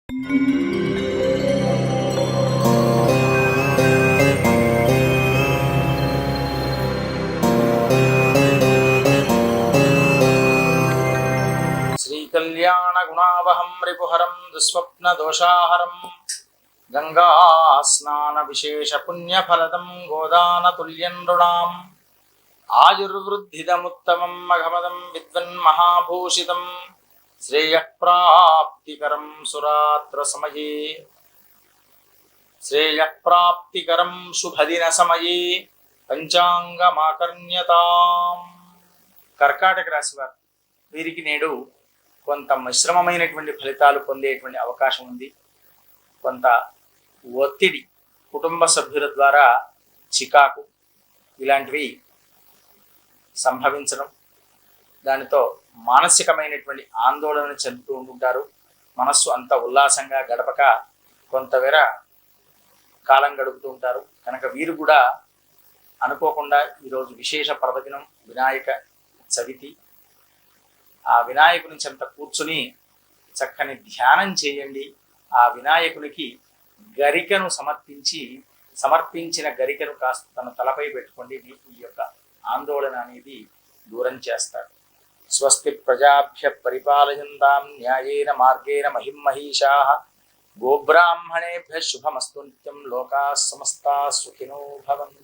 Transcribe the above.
శ్రీకళ్యాణ గుణావహం రిపుహరం దుస్వప్న దోషాహరం గంగా స్నాన విశేష పుణ్యఫలదం గోదాన తుల్యం నృణాం ఆయుర్వృద్ధిదముత్తమం మఘమదం విద్వన్ మహాభూషితం శ్రేయఃప్రాప్తికరం సురాత్ర సమయే శ్రేయఃప్రాప్తికరం శుభదిన సమయే పంచాంగమాకర్ణ్యతాం. కర్కాటక రాశి వారు, వీరికి నేడు కొంత మిశ్రమమైనటువంటి ఫలితాలు పొందేటువంటి అవకాశం ఉంది. కొంత ఒత్తిడి, కుటుంబ సభ్యుల ద్వారా చికాకు ఇలాంటివి సంభవించడం, దానితో మానసికమైనటువంటి ఆందోళన చెందుతూ ఉంటుంటారు. మనస్సు అంత ఉల్లాసంగా గడపక కొంతవేర కాలం గడుపుతూ ఉంటారు. కనుక వీరు కూడా అనుకోకుండా ఈరోజు విశేష పర్వదినం వినాయక చవితి. ఆ వినాయకుని చెంత కూర్చుని చక్కని ధ్యానం చేయండి. ఆ వినాయకునికి గరికను సమర్పించిన గరికను కాస్త తన తలపై పెట్టుకోండి. మీకు ఈ యొక్క ఆందోళన అనేది దూరం చేస్తాడు. స్వస్తి ప్రజాభ్య పరిపాలయంతాం న్యాయేన మార్గేణ మహిమహీషాః గోబ్రాహ్మణేభ్య శుభమస్తు నిత్యం. లోకాః సమస్తాః సుఖినో భవంతు.